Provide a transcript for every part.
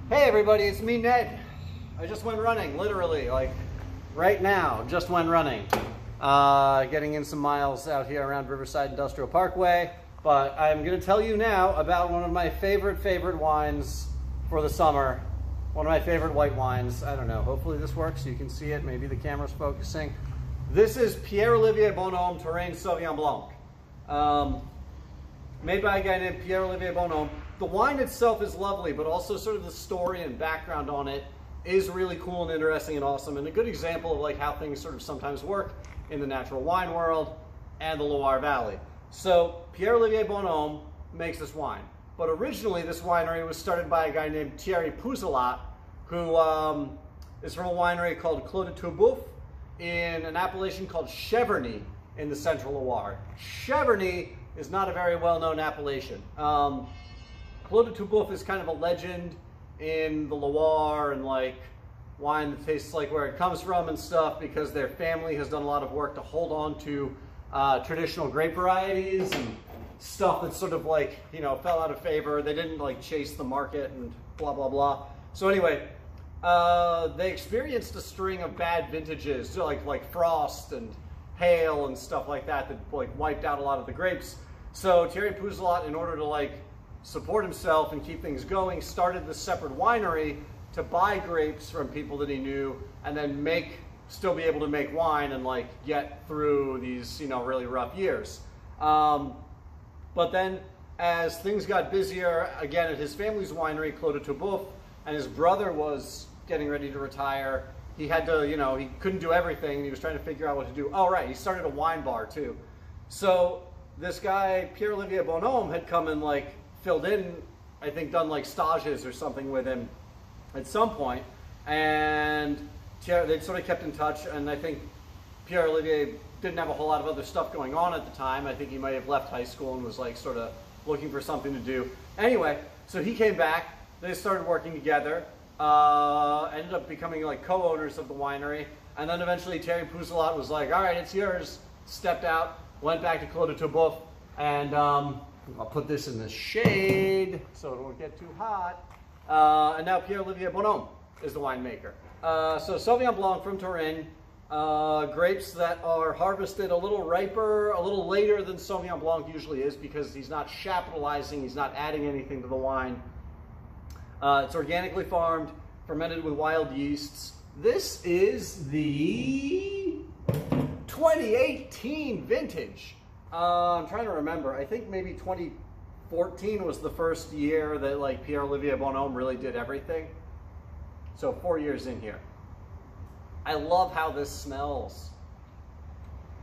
Hey everybody, it's me, Ned. I just went running, literally, like right now, just went running. Getting in some miles out here around Riverside Industrial Parkway. But I'm gonna tell you now about one of my favorite wines for the summer. One of my favorite white wines. I don't know, hopefully this works so you can see it. Maybe the camera's focusing. This is Pierre Olivier Bonhomme Touraine Sauvignon Blanc. Made by a guy named Pierre Olivier Bonhomme. The wine itself is lovely, but also sort of the story and background on it is really cool and interesting and awesome, and a good example of like how things sort of sometimes work in the natural wine world and the Loire Valley. So Pierre Olivier Bonhomme makes this wine, but originally this winery was started by a guy named Thierry Puzelat, who is from a winery called Clos de Toubouf in an appellation called Cheverny in the central Loire. Cheverny is not a very well-known appellation. Clos de Toubouf is kind of a legend in the Loire and like wine that tastes like where it comes from and stuff, because their family has done a lot of work to hold on to traditional grape varieties and stuff that sort of like, you know, fell out of favor. They didn't like chase the market and blah, blah, blah. So anyway, they experienced a string of bad vintages, like frost and hail and stuff like that like wiped out a lot of the grapes. So Thierry Puzelat, in order to like support himself and keep things going, started this separate winery to buy grapes from people that he knew and then still be able to make wine and like get through these, you know, really rough years. But then as things got busier again at his family's winery, Clos de Toubouf, and his brother was getting ready to retire, he had to, you know, he couldn't do everything and he was trying to figure out what to do. Oh right, he started a wine bar too. So this guy, Pierre Olivier Bonhomme, had come and like filled in, I think done like stages or something with him at some point, and they'd sort of kept in touch, and I think Pierre Olivier didn't have a whole lot of other stuff going on at the time. I think he might have left high school and was like sort of looking for something to do. Anyway, so he came back, they started working together, ended up becoming like co-owners of the winery, and then eventually Thierry Puzelat was like, all right, it's yours, stepped out, went back to Clos de Toubouf, and I'll put this in the shade so it won't get too hot. And now Pierre Olivier Bonhomme is the winemaker. So Sauvignon Blanc from Touraine, grapes that are harvested a little riper, a little later than Sauvignon Blanc usually is, because he's not chapitalizing, he's not adding anything to the wine. It's organically farmed, fermented with wild yeasts. This is the 2018 vintage. I'm trying to remember. I think maybe 2014 was the first year that like Pierre Olivier Bonhomme really did everything. So 4 years in here. I love how this smells.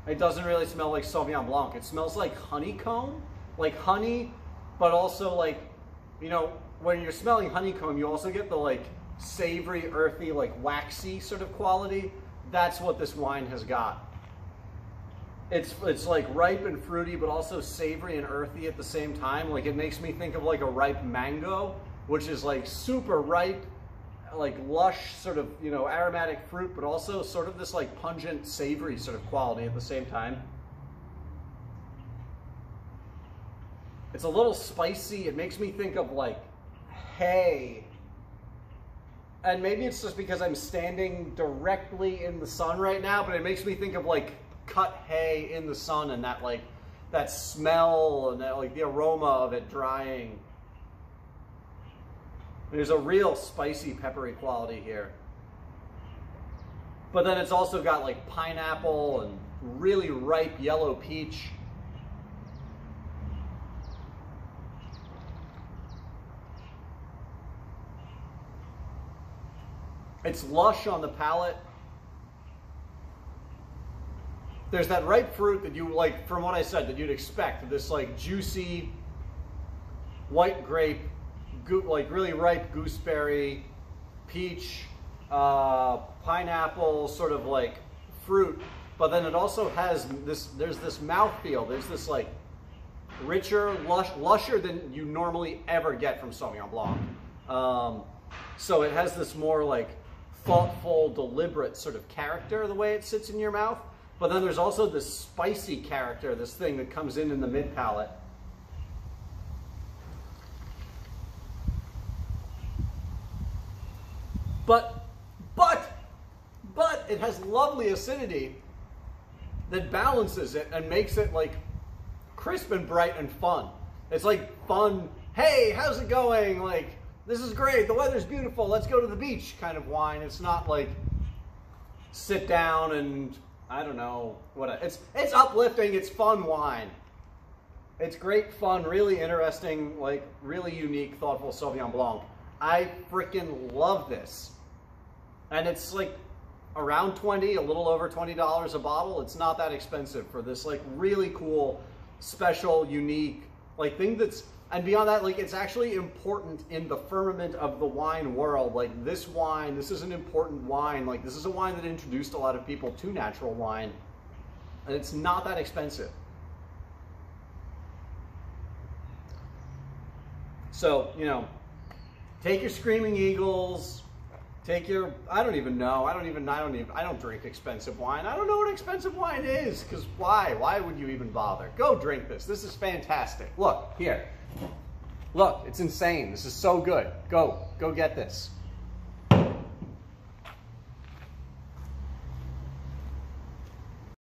It doesn't really smell like Sauvignon Blanc. It smells like honeycomb, like honey, but also like, you know, when you're smelling honeycomb, you also get the like savory, earthy, like waxy sort of quality. That's what this wine has got. It's like ripe and fruity, but also savory and earthy at the same time. Like it makes me think of like a ripe mango, which is like super ripe, like lush sort of, you know, aromatic fruit, but also sort of this like pungent, savory sort of quality at the same time. It's a little spicy. It makes me think of like hay. And maybe it's just because I'm standing directly in the sun right now, but it makes me think of like cut hay in the sun and that like that smell and that, like the aroma of it drying. There's a real spicy, peppery quality here. But then it's also got like pineapple and really ripe yellow peach. It's lush on the palate. There's that ripe fruit that you like, from what I said, that you'd expect. This like juicy white grape, like really ripe gooseberry, peach, pineapple sort of like fruit. But then it also has this, there's this mouthfeel. There's this like richer, lusher than you normally ever get from Sauvignon Blanc. So it has this more like thoughtful, deliberate sort of character the way it sits in your mouth. But then there's also this spicy character, this thing that comes in the mid-palate. But it has lovely acidity that balances it and makes it like crisp and bright and fun. It's like fun, hey, how's it going? Like, this is great, the weather's beautiful, let's go to the beach kind of wine. It's not like sit down and, I don't know, it's uplifting, it's fun wine. It's great fun, really interesting, like really unique, thoughtful Sauvignon Blanc. I freaking love this. And it's like around 20, a little over $20 a bottle. It's not that expensive for this like really cool, special, unique, like thing that's, and beyond that, like it's actually important in the firmament of the wine world. Like this wine, this is an important wine. Like this is a wine that introduced a lot of people to natural wine, and it's not that expensive. So, you know, take your Screaming Eagles, take your, I don't drink expensive wine. I don't know what expensive wine is, because why? Why would you even bother? Go drink this. This is fantastic. Look, here. Look, it's insane. This is so good. Go get this.